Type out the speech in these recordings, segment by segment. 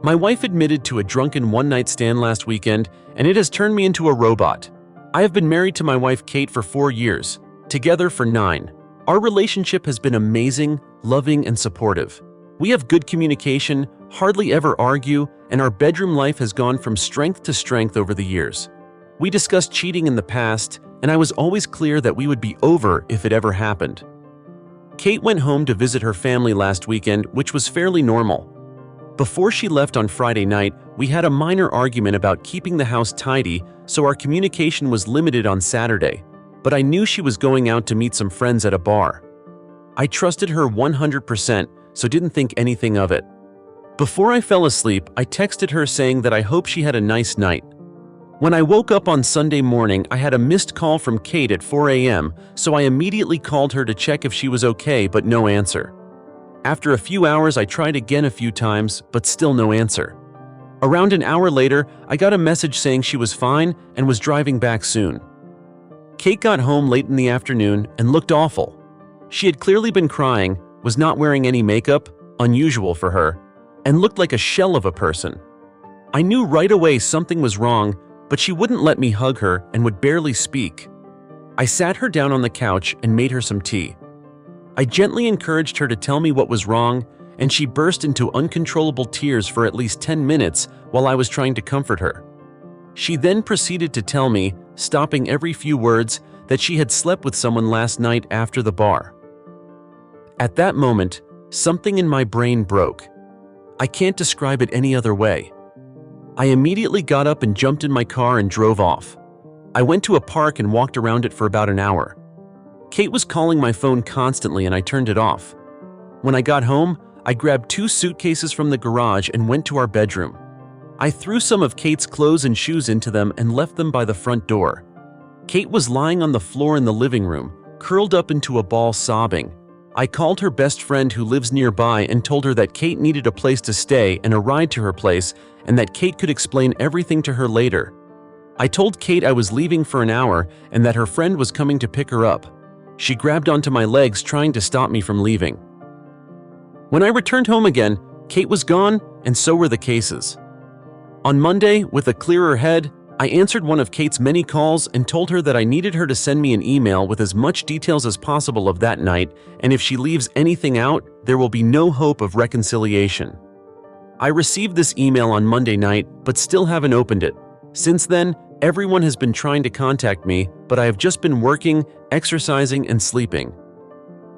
My wife admitted to a drunken one-night stand last weekend, and it has turned me into a robot. I have been married to my wife Kate for 4 years, together for 9. Our relationship has been amazing, loving, and supportive. We have good communication, hardly ever argue, and our bedroom life has gone from strength to strength over the years. We discussed cheating in the past, and I was always clear that we would be over if it ever happened. Kate went home to visit her family last weekend, which was fairly normal. Before she left on Friday night, we had a minor argument about keeping the house tidy, so our communication was limited on Saturday, but I knew she was going out to meet some friends at a bar. I trusted her 100%, so didn't think anything of it. Before I fell asleep, I texted her saying that I hope she had a nice night. When I woke up on Sunday morning, I had a missed call from Kate at 4 a.m., so I immediately called her to check if she was okay, but no answer. After a few hours, I tried again a few times, but still no answer. Around an hour later, I got a message saying she was fine and was driving back soon. Kate got home late in the afternoon and looked awful. She had clearly been crying, was not wearing any makeup, unusual for her, and looked like a shell of a person. I knew right away something was wrong, but she wouldn't let me hug her and would barely speak. I sat her down on the couch and made her some tea. I gently encouraged her to tell me what was wrong, and she burst into uncontrollable tears for at least 10 minutes while I was trying to comfort her. She then proceeded to tell me, stopping every few words, that she had slept with someone last night after the bar. At that moment, something in my brain broke. I can't describe it any other way. I immediately got up and jumped in my car and drove off. I went to a park and walked around it for about an hour. Kate was calling my phone constantly and I turned it off. When I got home, I grabbed 2 suitcases from the garage and went to our bedroom. I threw some of Kate's clothes and shoes into them and left them by the front door. Kate was lying on the floor in the living room, curled up into a ball sobbing. I called her best friend who lives nearby and told her that Kate needed a place to stay and a ride to her place, and that Kate could explain everything to her later. I told Kate I was leaving for an hour and that her friend was coming to pick her up. She grabbed onto my legs trying to stop me from leaving. When I returned home again, Kate was gone and so were the cases. On Monday, with a clearer head, I answered one of Kate's many calls and told her that I needed her to send me an email with as much details as possible of that night, and if she leaves anything out, there will be no hope of reconciliation. I received this email on Monday night, but still haven't opened it. Since then, everyone has been trying to contact me, but I have just been working, exercising, and sleeping.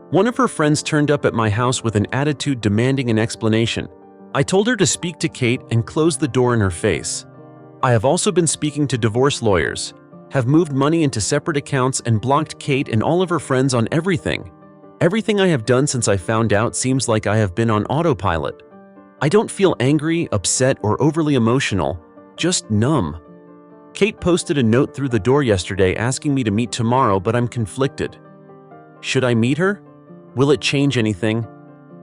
One of her friends turned up at my house with an attitude demanding an explanation. I told her to speak to Kate and close the door in her face. I have also been speaking to divorce lawyers, have moved money into separate accounts and blocked Kate and all of her friends on everything. Everything I have done since I found out seems like I have been on autopilot. I don't feel angry, upset, or overly emotional, just numb. Kate posted a note through the door yesterday asking me to meet tomorrow, but I'm conflicted. Should I meet her? Will it change anything?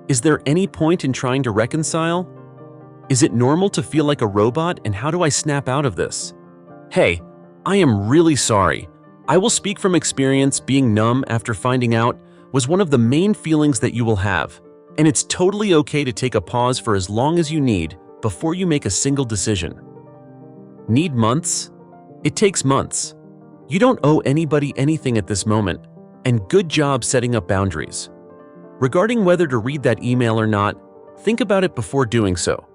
Is there any point in trying to reconcile? Is it normal to feel like a robot, and how do I snap out of this? Hey, I am really sorry. I will speak from experience. Being numb after finding out was one of the main feelings that you will have, and it's totally okay to take a pause for as long as you need before you make a single decision. Need months? It takes months. You don't owe anybody anything at this moment, and good job setting up boundaries. Regarding whether to read that email or not, think about it before doing so.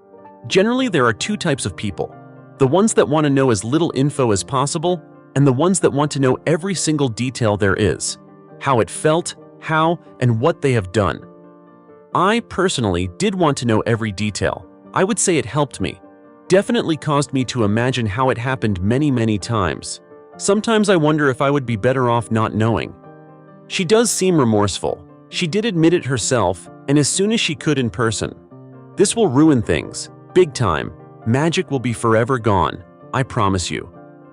Generally, there are 2 types of people: the ones that want to know as little info as possible, and the ones that want to know every single detail there is, how it felt, how, and what they have done. I personally did want to know every detail. I would say it helped me. Definitely caused me to imagine how it happened many times. Sometimes I wonder if I would be better off not knowing. She does seem remorseful. She did admit it herself, and as soon as she could in person. This will ruin things. Big time. Magic will be forever gone. I promise you.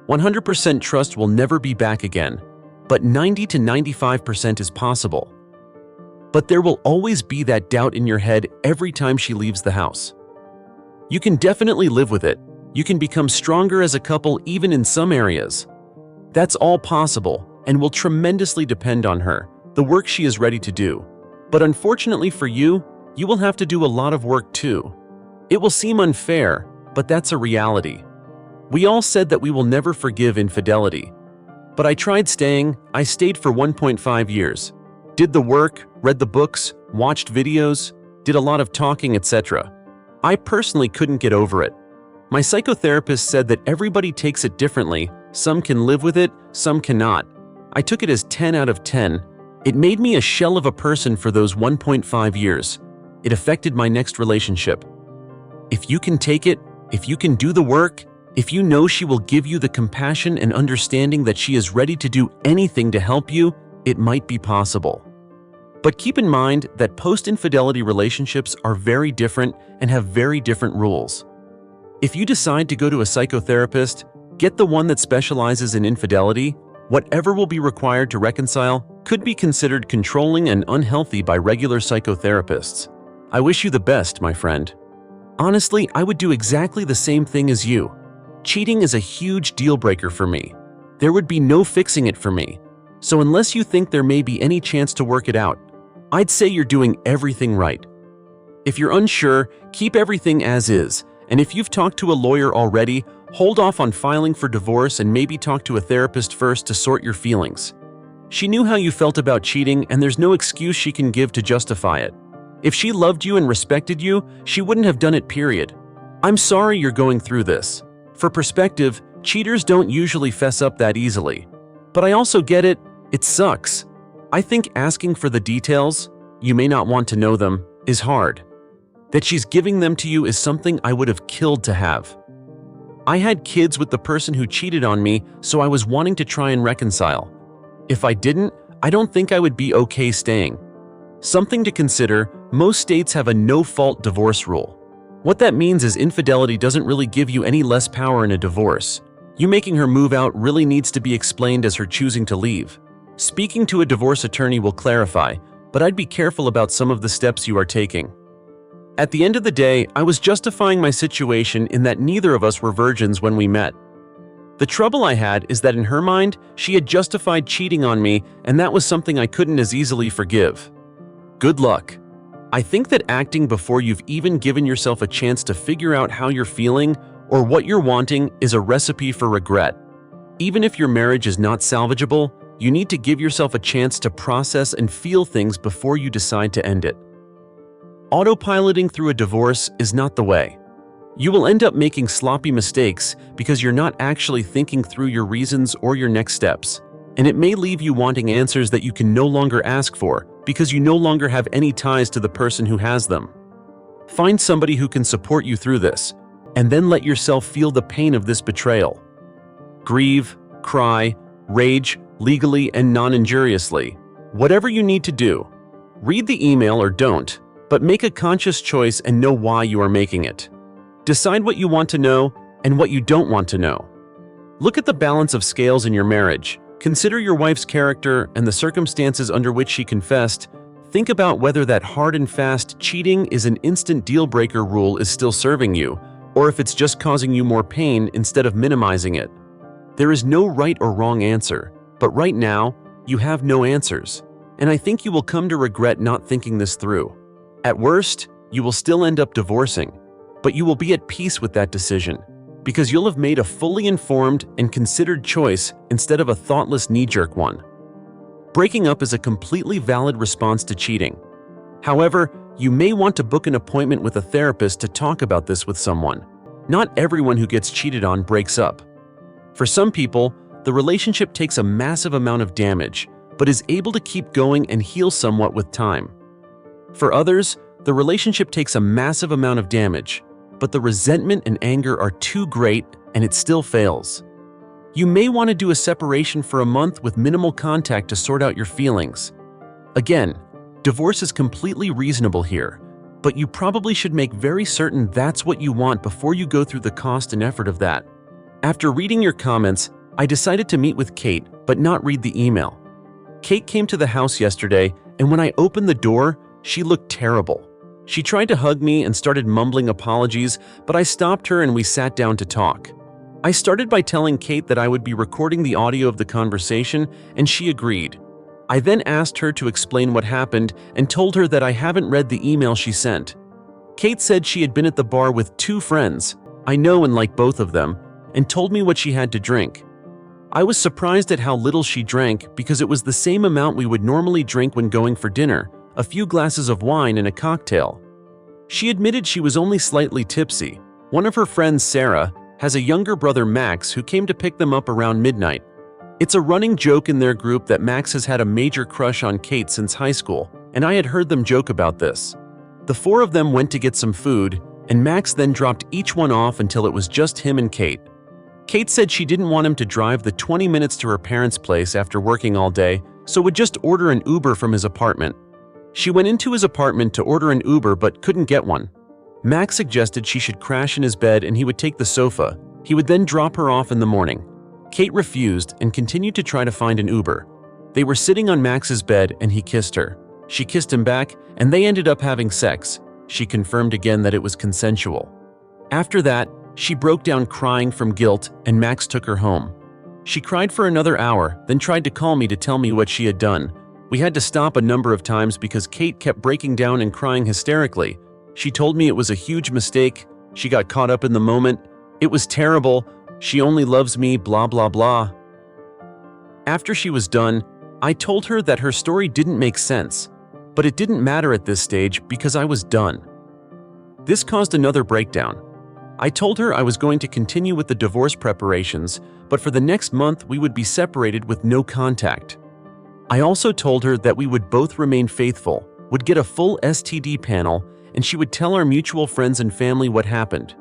100% trust will never be back again, but 90 to 95% is possible. But there will always be that doubt in your head every time she leaves the house. You can definitely live with it. You can become stronger as a couple even in some areas. That's all possible and will tremendously depend on her, the work she is ready to do. But unfortunately for you, you will have to do a lot of work too. It will seem unfair, but that's a reality. We all said that we will never forgive infidelity. But I tried staying. I stayed for 1.5 years. Did the work, read the books, watched videos, did a lot of talking, etc. I personally couldn't get over it. My psychotherapist said that everybody takes it differently. Some can live with it, some cannot. I took it as 10 out of 10. It made me a shell of a person for those 1.5 years. It affected my next relationship. If you can take it, if you can do the work, if you know she will give you the compassion and understanding that she is ready to do anything to help you, it might be possible. But keep in mind that post-infidelity relationships are very different and have very different rules. If you decide to go to a psychotherapist, get the one that specializes in infidelity. Whatever will be required to reconcile could be considered controlling and unhealthy by regular psychotherapists. I wish you the best, my friend. Honestly, I would do exactly the same thing as you. Cheating is a huge deal breaker for me. There would be no fixing it for me. So unless you think there may be any chance to work it out, I'd say you're doing everything right. If you're unsure, keep everything as is, and if you've talked to a lawyer already, hold off on filing for divorce and maybe talk to a therapist first to sort your feelings. She knew how you felt about cheating, and there's no excuse she can give to justify it. If she loved you and respected you, she wouldn't have done it, period. I'm sorry you're going through this. For perspective, cheaters don't usually fess up that easily. But I also get it, it sucks. I think asking for the details, you may not want to know them, is hard. That she's giving them to you is something I would have killed to have. I had kids with the person who cheated on me, so I was wanting to try and reconcile. If I didn't, I don't think I would be okay staying. Something to consider, most states have a no-fault divorce rule. What that means is infidelity doesn't really give you any less power in a divorce. You making her move out really needs to be explained as her choosing to leave. Speaking to a divorce attorney will clarify, but I'd be careful about some of the steps you are taking. At the end of the day, I was justifying my situation in that neither of us were virgins when we met. The trouble I had is that in her mind, she had justified cheating on me, and that was something I couldn't as easily forgive. Good luck. I think that acting before you've even given yourself a chance to figure out how you're feeling or what you're wanting is a recipe for regret. Even if your marriage is not salvageable, you need to give yourself a chance to process and feel things before you decide to end it. Autopiloting through a divorce is not the way. You will end up making sloppy mistakes because you're not actually thinking through your reasons or your next steps, and it may leave you wanting answers that you can no longer ask for because you no longer have any ties to the person who has them. Find somebody who can support you through this, and then let yourself feel the pain of this betrayal. Grieve, cry, rage, legally and non-injuriously. Whatever you need to do. Read the email or don't, but make a conscious choice and know why you are making it. Decide what you want to know and what you don't want to know. Look at the balance of scales in your marriage. Consider your wife's character and the circumstances under which she confessed. Think about whether that hard and fast cheating is an instant deal-breaker rule is still serving you, or if it's just causing you more pain instead of minimizing it. There is no right or wrong answer, but right now, you have no answers, and I think you will come to regret not thinking this through. At worst, you will still end up divorcing, but you will be at peace with that decision, because you'll have made a fully informed and considered choice instead of a thoughtless knee-jerk one. Breaking up is a completely valid response to cheating. However, you may want to book an appointment with a therapist to talk about this with someone. Not everyone who gets cheated on breaks up. For some people, the relationship takes a massive amount of damage, but is able to keep going and heal somewhat with time. For others, the relationship takes a massive amount of damage, but the resentment and anger are too great and it still fails. You may want to do a separation for a month with minimal contact to sort out your feelings. Again, divorce is completely reasonable here, but you probably should make very certain that's what you want before you go through the cost and effort of that. After reading your comments, I decided to meet with Kate, but not read the email. Kate came to the house yesterday, and when I opened the door, she looked terrible. She tried to hug me and started mumbling apologies, but I stopped her and we sat down to talk. I started by telling Kate that I would be recording the audio of the conversation, and she agreed. I then asked her to explain what happened and told her that I haven't read the email she sent. Kate said she had been at the bar with 2 friends. I know and like both of them, and told me what she had to drink. I was surprised at how little she drank because it was the same amount we would normally drink when going for dinner, a few glasses of wine and a cocktail. She admitted she was only slightly tipsy. One of her friends, Sarah, has a younger brother, Max, who came to pick them up around midnight. It's a running joke in their group that Max has had a major crush on Kate since high school, and I had heard them joke about this. The 4 of them went to get some food, and Max then dropped each one off until it was just him and Kate. Kate said she didn't want him to drive the 20 minutes to her parents' place after working all day, so would just order an Uber from his apartment. She went into his apartment to order an Uber but couldn't get one. Max suggested she should crash in his bed and he would take the sofa. He would then drop her off in the morning. Kate refused and continued to try to find an Uber. They were sitting on Max's bed and he kissed her. She kissed him back and they ended up having sex. She confirmed again that it was consensual. After that, she broke down crying from guilt and Max took her home. She cried for another hour, then tried to call me to tell me what she had done. We had to stop a number of times because Kate kept breaking down and crying hysterically. She told me it was a huge mistake. She got caught up in the moment. It was terrible. She only loves me, blah, blah, blah. After she was done, I told her that her story didn't make sense, but it didn't matter at this stage because I was done. This caused another breakdown. I told her I was going to continue with the divorce preparations, but for the next month we would be separated with no contact. I also told her that we would both remain faithful, would get a full STD panel, and she would tell our mutual friends and family what happened.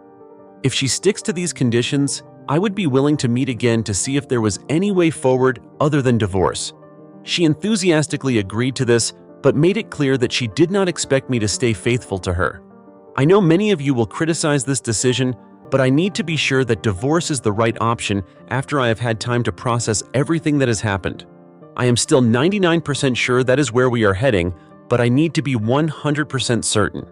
If she sticks to these conditions, I would be willing to meet again to see if there was any way forward other than divorce. She enthusiastically agreed to this, but made it clear that she did not expect me to stay faithful to her. I know many of you will criticize this decision, but I need to be sure that divorce is the right option after I have had time to process everything that has happened. I am still 99% sure that is where we are heading, but I need to be 100% certain.